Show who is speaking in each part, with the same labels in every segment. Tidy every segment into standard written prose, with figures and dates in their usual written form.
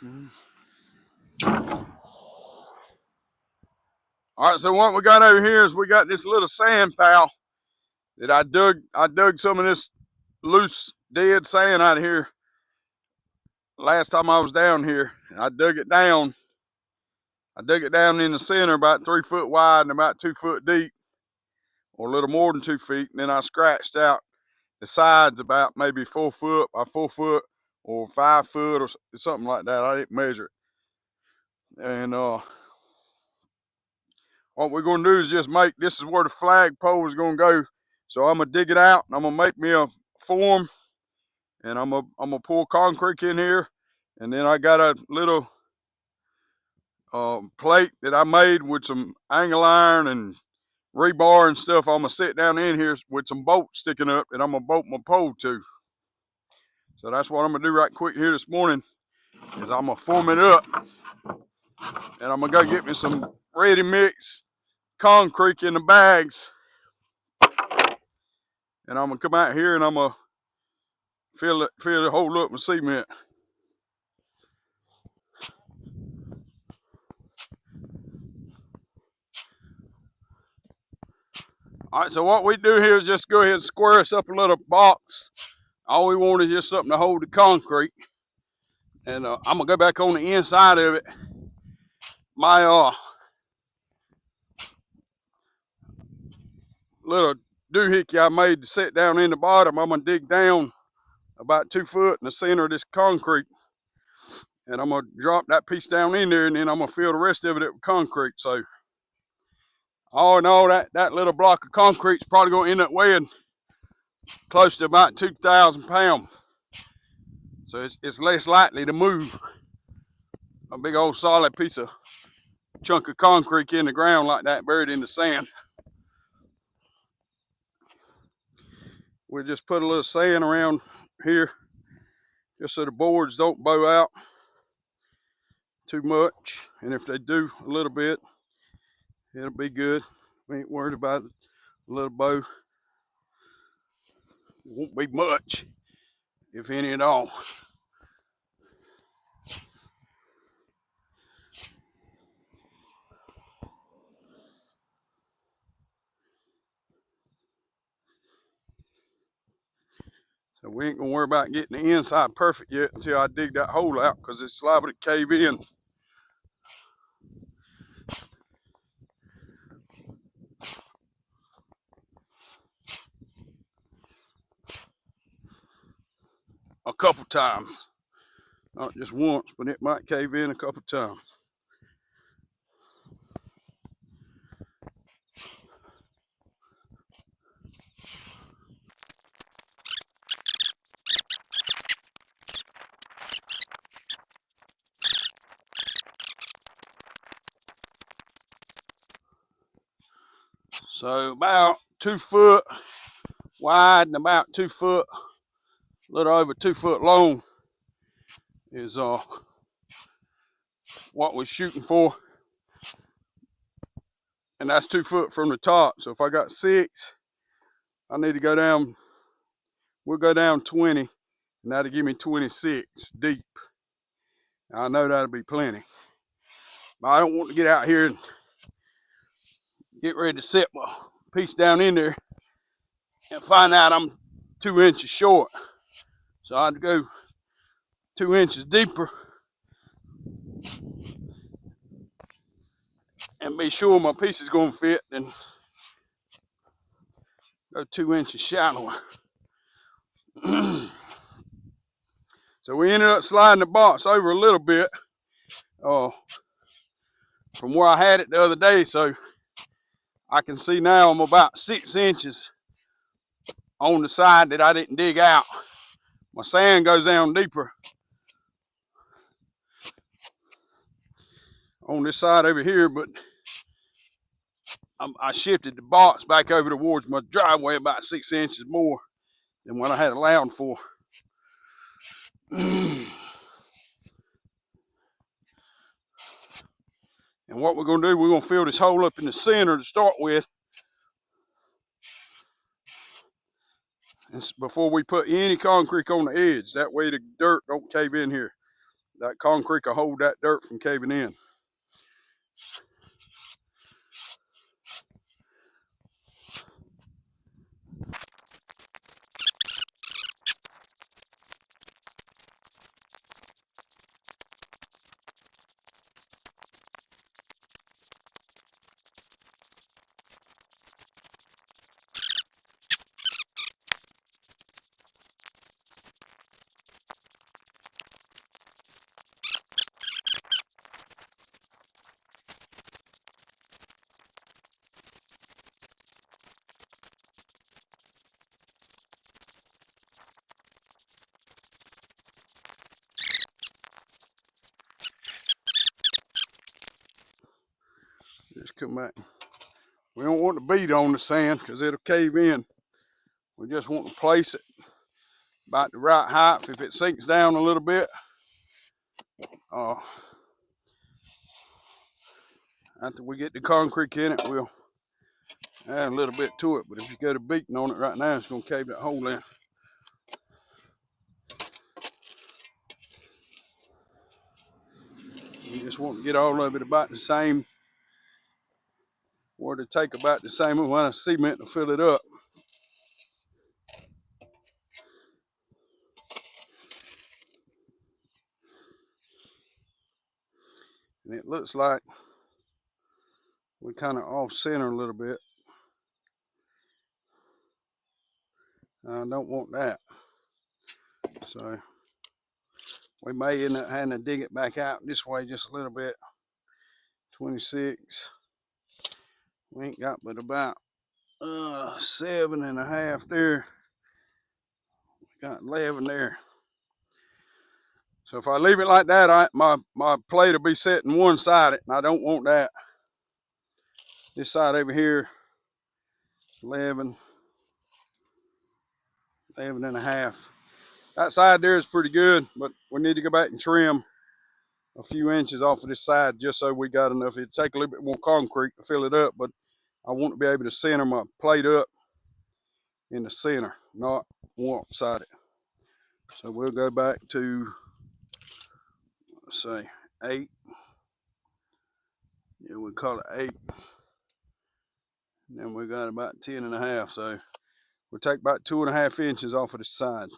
Speaker 1: All right, so what we got over here is we got this little sand pile that I dug some of this loose dead sand out of here last time I was down here. I dug it down. I dug it down in the center about 3 foot wide and about 2 foot deep, or a little more than 2 feet. And then I scratched out the sides about maybe 4 foot by 4 foot or 5 foot or something like that. I didn't measure it. And what we're gonna do is just make, this is where the flagpole is gonna go. So I'm gonna dig it out and I'm gonna make me a form, and I'm gonna pour concrete in here, and then I got a little plate that I made with some angle iron and rebar and stuff. I'm gonna sit down in here with some bolts sticking up, and I'm gonna bolt my pole to. So that's what I'm gonna do right quick here this morning, is I'm gonna form it up, and I'm gonna go get me some ready mix concrete in the bags, and I'm gonna come out here and I'm gonna fill the hole up with cement. All right, so what we do here is just go ahead and square us up a little box. All we want is just something to hold the concrete. And I'm gonna go back on the inside of it. My little doohickey I made to sit down in the bottom, I'm gonna dig down about 2 foot in the center of this concrete. And I'm gonna drop that piece down in there, and then I'm gonna fill the rest of it with concrete. So all in all, that little block of concrete is probably gonna end up weighing close to about 2,000 pounds. So it's less likely to move a big old solid piece of chunk of concrete in the ground like that, buried in the sand. We'll just put a little sand around here just so the boards don't bow out too much. And if they do a little bit, it'll be good. We ain't worried about it. A little bow. It won't be much, if any at all. So we ain't gonna worry about getting the inside perfect yet until I dig that hole out, because it's liable to cave in. A couple times. Not just once, but it might cave in a couple times. So about 2 foot wide and about 2 foot, a little over 2 foot long is what we're shooting for. And that's 2 foot from the top. So if I got 6, I need to go down, we'll go down 20, and that'll give me 26 deep. I know that'll be plenty. But I don't want to get out here and get ready to set my piece down in there and find out I'm 2 inches short. So I'd go 2 inches deeper and be sure my piece is going to fit, and go 2 inches shallower. So we ended up sliding the box over a little bit from where I had it the other day. So I can see now I'm about 6 inches on the side that I didn't dig out. My sand goes down deeper on this side over here, but I shifted the box back over towards my driveway about 6 inches more than what I had allowed for. And what we're going to do, we're going to fill this hole up in the center to start with, and before we put any concrete on the edge. That way the dirt don't cave in here. That concrete will hold that dirt from caving in. Just come back. We don't want to beat on the sand because it'll cave in. We just want to place it about the right height. If it sinks down a little bit, after we get the concrete in it, we'll add a little bit to it. But if you go to beating on it right now, it's going to cave that hole in. You just want to get all of it about the same, or to take about the same amount of cement to fill it up. And it looks like we kind of off center a little bit. I don't want that. So we may end up having to dig it back out this way just a little bit. 26. We ain't got but about 7.5 there. We got 11 there. So if I leave it like that, my plate will be sitting one-sided, and I don't want that. This side over here, 11 and a half. That side there is pretty good, but we need to go back and trim a few inches off of this side just so we got enough. It'd take a little bit more concrete to fill it up, but I want to be able to center my plate up in the center, not one-sided. So we'll go back to, let's say, 8. Yeah, we'll call it 8. And then we got about 10 and a half. So we'll take about 2.5 inches off of the side.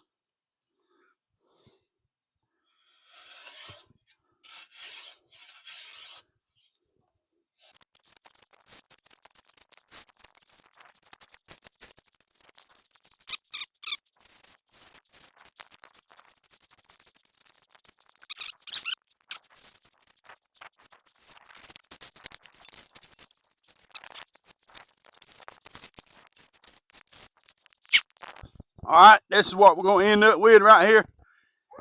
Speaker 1: All right, this is what we're going to end up with right here.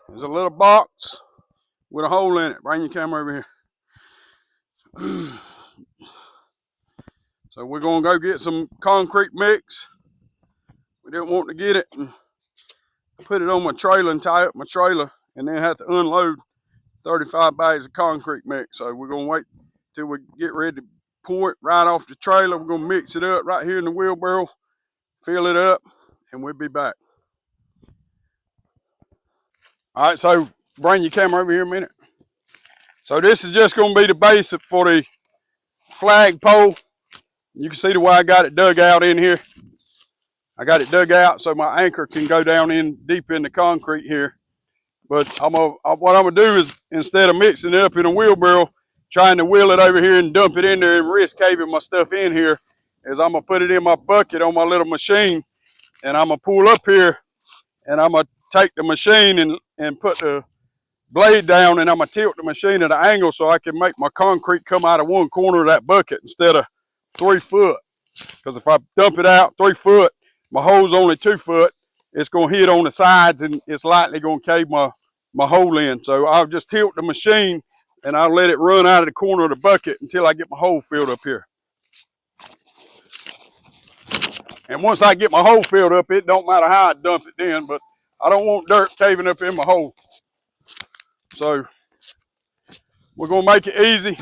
Speaker 1: There's a little box with a hole in it. Bring your camera over here. So we're going to go get some concrete mix. We didn't want to get it and put it on my trailer and tie up my trailer and then have to unload 35 bags of concrete mix. So we're going to wait till we get ready to pour it right off the trailer. We're going to mix it up right here in the wheelbarrow, fill it up, and we'll be back. All right, so bring your camera over here a minute. So this is just going to be the base for the flagpole. You can see the way I got it dug out in here. I got it dug out so my anchor can go down in deep in the concrete here. But what I'm gonna do is, instead of mixing it up in a wheelbarrow, trying to wheel it over here and dump it in there and risk caving my stuff in here, is I'm gonna put it in my bucket on my little machine, and I'm gonna pull up here, and I'm gonna take the machine and put the blade down, and I'm gonna tilt the machine at an angle so I can make my concrete come out of one corner of that bucket instead of 3 foot. Because if I dump it out 3 foot, my hole's only 2 foot, it's going to hit on the sides and it's likely going to cave my hole in. So I'll just tilt the machine and I'll let it run out of the corner of the bucket until I get my hole filled up here. And once I get my hole filled up, it don't matter how I dump it then, but I don't want dirt caving up in my hole. So we're going to make it easy.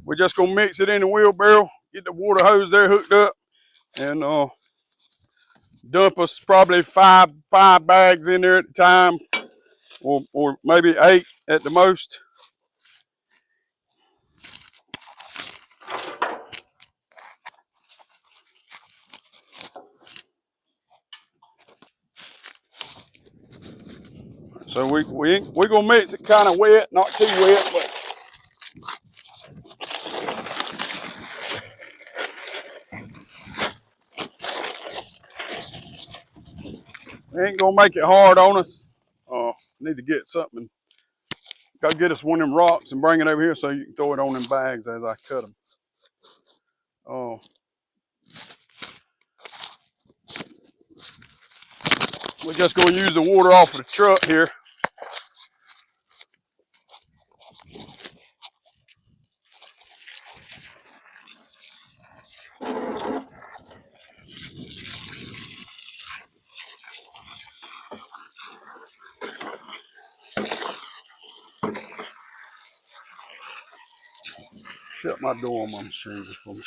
Speaker 1: We're just going to mix it in the wheelbarrow, get the water hose there hooked up, and dump us probably five bags in there at a time. or maybe 8 at the most. So we're gonna mix it kind of wet, not too wet, but it ain't gonna make it hard on us. Need to get something. Go get us one of them rocks and bring it over here so you can throw it on them bags as I cut them. We're just gonna use the water off of the truck here. Shut my door on my machine for me.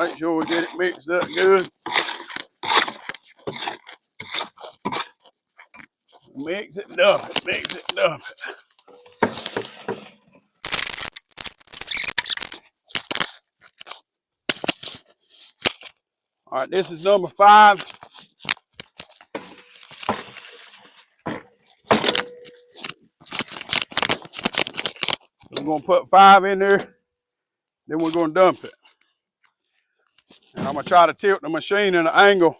Speaker 1: Make sure we get it mixed up good. Mix it, dump it, mix it, dump it. All right, this is number 5. We're gonna put 5 in there, then we're gonna dump it. And I'm gonna try to tilt the machine in an angle.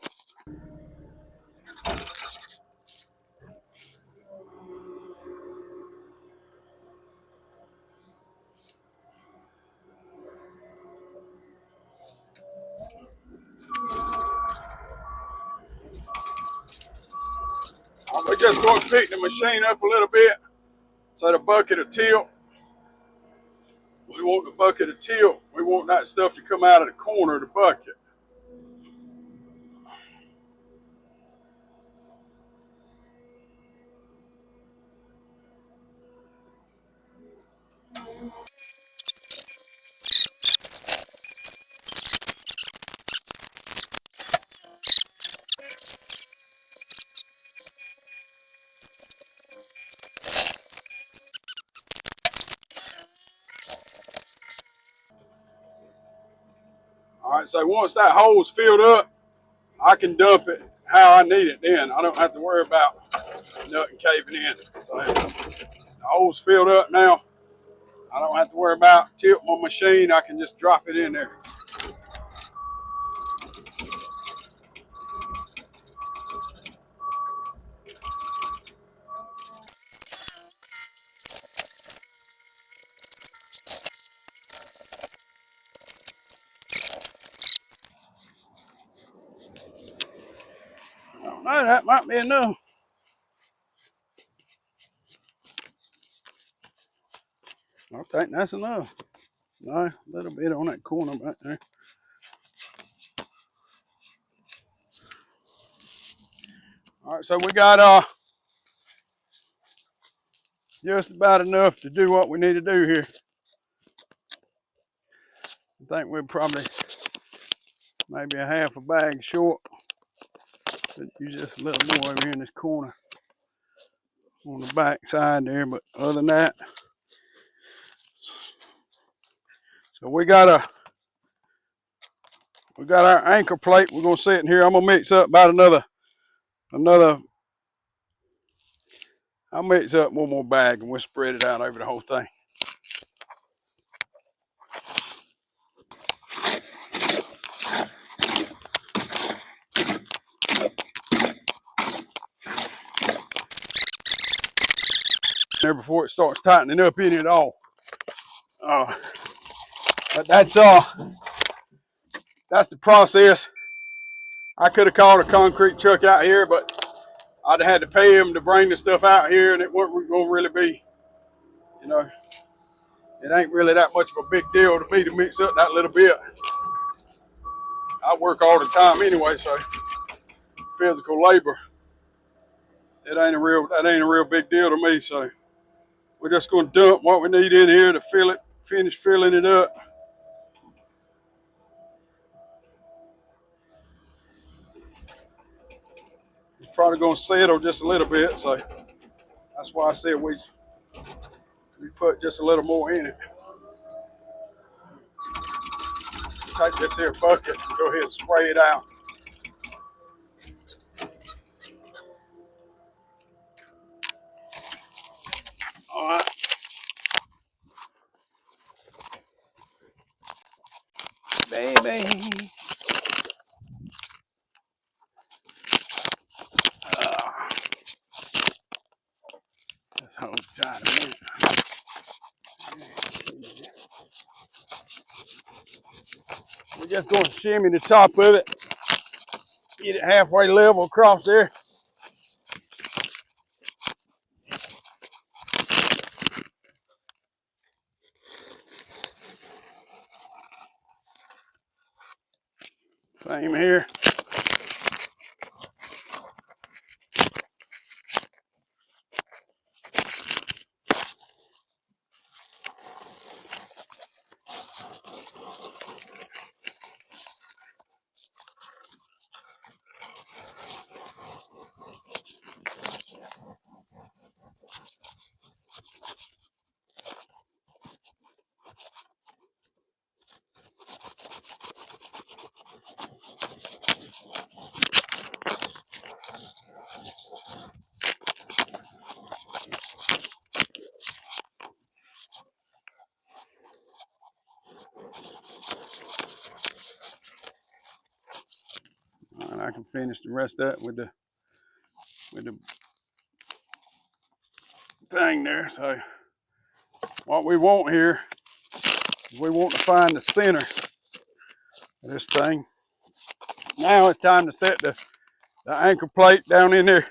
Speaker 1: We're just gonna pick the machine up a little bit so the bucket will tilt. We want the bucket to tilt. We want that stuff to come out of the corner of the bucket. All right, so once that hole's filled up, I can dump it how I need it then. I don't have to worry about nothing caving in. So the hole's filled up now. I don't have to worry about tilting my machine. I can just drop it in there. I don't know, that might be enough. I think that's enough. No, a little bit on that corner back there. All right, so we got just about enough to do what we need to do here. I think we're probably maybe a half a bag short. Could use just a little more over here in this corner on the back side there, but other than that, so we got our anchor plate. We're gonna sit in here. I'm gonna mix up about another. I'll mix up one more bag and we'll spread it out over the whole thing. There before it starts tightening up in it all. But that's the process. I could have called a concrete truck out here, but I'd have had to pay him to bring the stuff out here, and it wasn't going to really be, you know, it ain't really that much of a big deal to me to mix up that little bit. I work all the time anyway, so physical labor, that ain't a real big deal to me. So we're just going to dump what we need in here to fill it, finish filling it up. It's probably going to settle just a little bit, so that's why I said we put just a little more in it. Take this here bucket and go ahead and spray it out. All right. Baby. Let's hold tight a minute. We're just going to shimmy the top of it. Get it halfway level across there. Same here. And I can finish the rest of that with the thing there. So what we want here is we want to find the center of this thing. Now it's time to set the anchor plate down in there.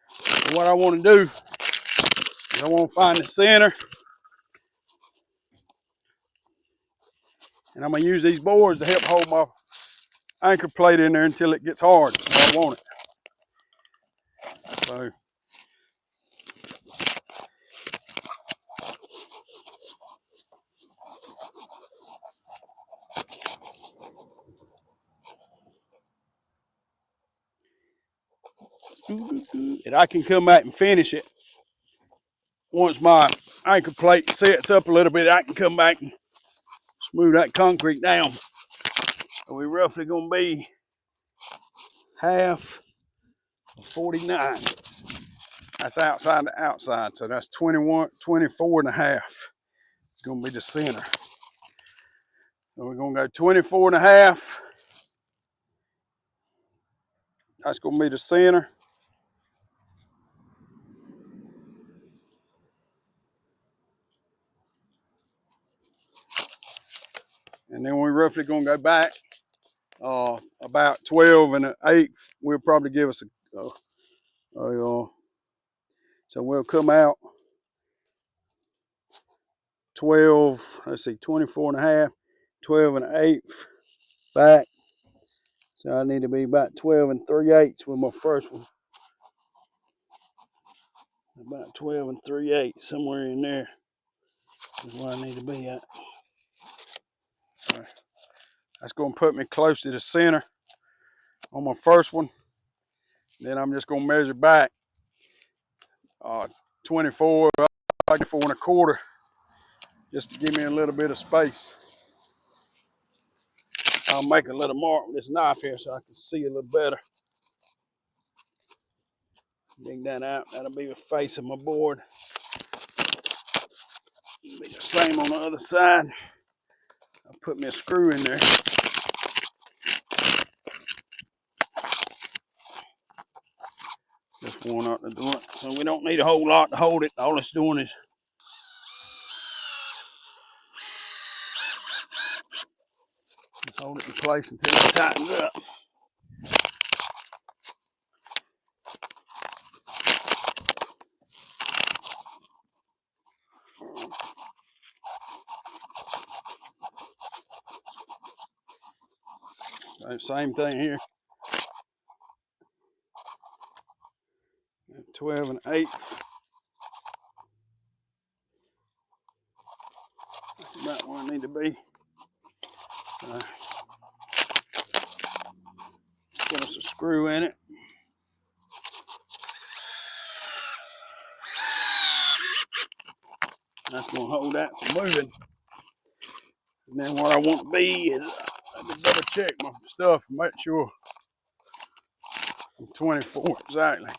Speaker 1: So what I want to do is I want to find the center, and I'm going to use these boards to help hold my anchor plate in there until it gets hard. So I want it. So and I can come back and finish it. Once my anchor plate sets up a little bit, I can come back and smooth that concrete down. So we're roughly going to be half of 49. That's outside to outside. So that's 24 and a half. It's going to be the center. So we're going to go 24 and a half. That's going to be the center. And then we're roughly going to go back about 12 and an eighth. Will probably give us so we'll come out 12, let's see, 24 and a half, 12 and an eighth back. So I need to be about 12 and 3/8 with my first one. About 12 and 3/8, somewhere in there is where I need to be at. Right. That's going to put me close to the center on my first one. Then I'm just going to measure back 24 and a quarter, just to give me a little bit of space. I'll make a little mark with this knife here so I can see a little better. Dig that out. That'll be the face of my board. It'll be the same on the other side. I'll put me a screw in there. Just one out the door. So we don't need a whole lot to hold it. All it's doing is just hold it in place until it tightens up. So same thing here. 12 1/8. That's about where I need to be. So put us a screw in it. That's going to hold that from moving. And then what I want to be is I can double check my stuff and make sure I'm 24 exactly.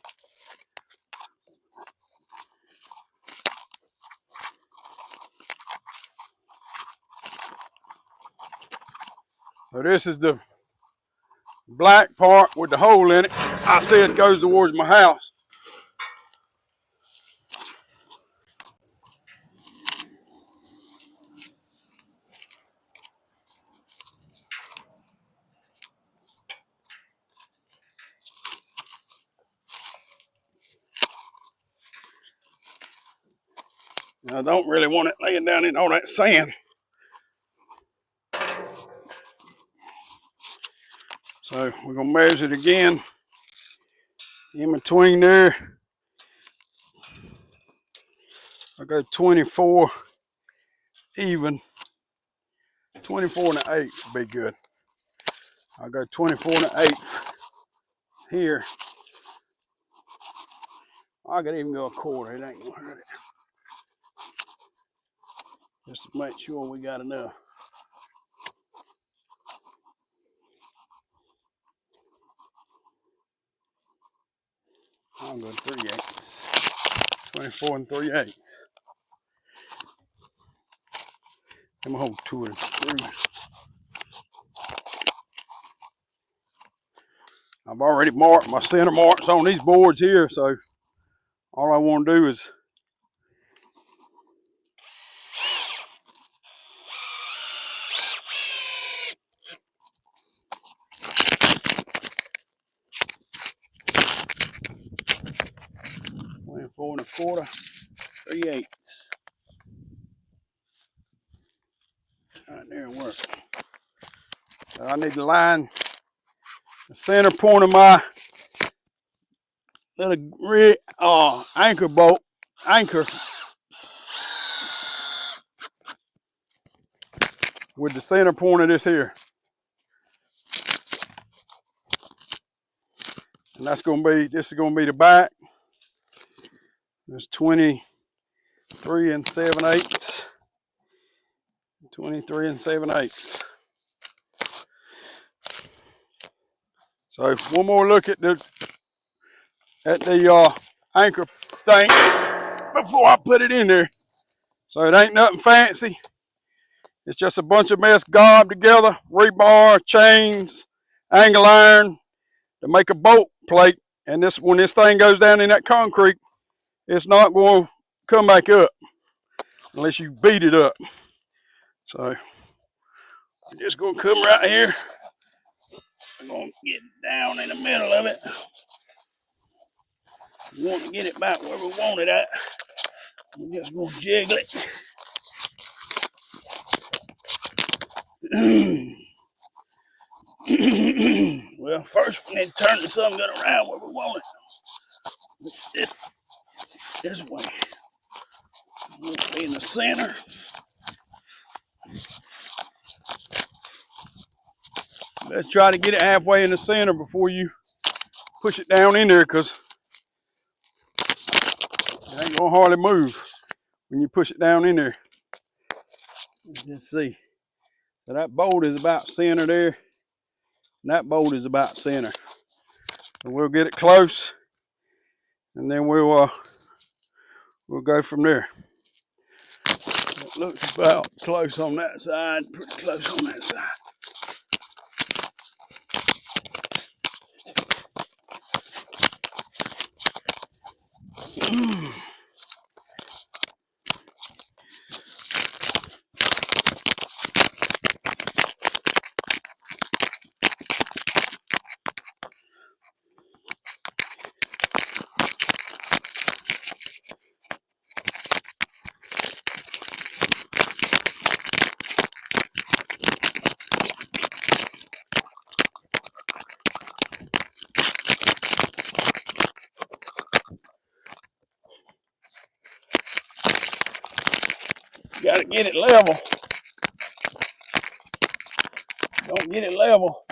Speaker 1: So this is the black part with the hole in it. I said it goes towards my house. I don't really want it laying down in all that sand. So we're going to measure it again. In between there, I go 24 even. 24 1/8 would be good. I'll go 24 1/8 here. I could even go 1/4. It ain't going to hurt it. Just to make sure we got enough. I'll go 3/8. 24 3/8. I'm going to hold 2 of the screws. I've already marked my center marks on these boards here, so all I want to do is $24 1/4, 3/8. Right there, it works. So I need to line the center point of my little anchor with the center point of this here. And this is going to be the back. There's 23 7/8. 23 7/8. So one more look at the anchor thing before I put it in there. So it ain't nothing fancy. It's just a bunch of mess gobbed together, rebar, chains, angle iron to make a bolt plate. And when this thing goes down in that concrete, it's not going to come back up unless you beat it up. So I'm just going to come right here. I'm going to get down in the middle of it. We want to get it back where we want it at. I'm just going to jiggle it. Well, first we need to turn the sun gun around where we want it. This way. We'll be in the center. Let's try to get it halfway in the center before you push it down in there, because it ain't gonna hardly move when you push it down in there. Let's see. So that bolt is about center there, and that bolt is about center. So we'll get it close, and then we'll go from there. It looks about close on that side, pretty close on that side. Gotta get it level. Don't get it level.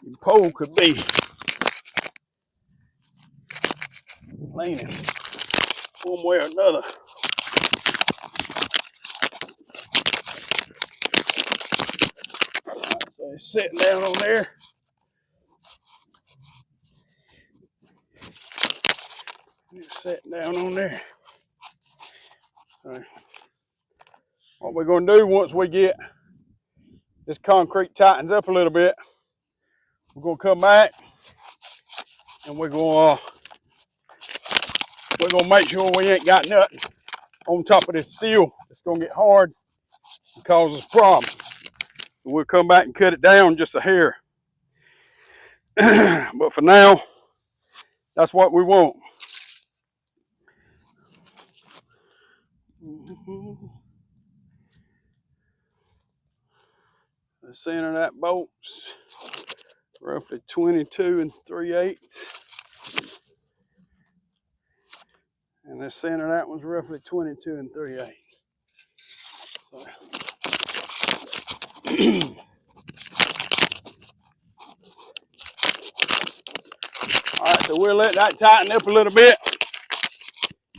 Speaker 1: Your pole could be leaning one way or another. Right, so it's sitting down on there. It's sitting down on there. So what we're going to do once we get this concrete tightens up a little bit, we're going to come back and we're going to make sure we ain't got nothing on top of this steel. It's going to get hard and cause us problems. We'll come back and cut it down just a hair. But for now, that's what we want. The center of that bolt's roughly 22 3/8. And the center of that one's roughly 22 3/8. So. Alright, so we'll let that tighten up a little bit,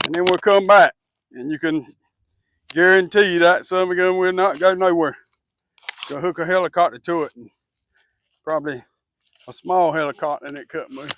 Speaker 1: and then we'll come back. And you can guarantee that some of them will not go nowhere. Go hook a helicopter to it, and probably a small helicopter and it couldn't move.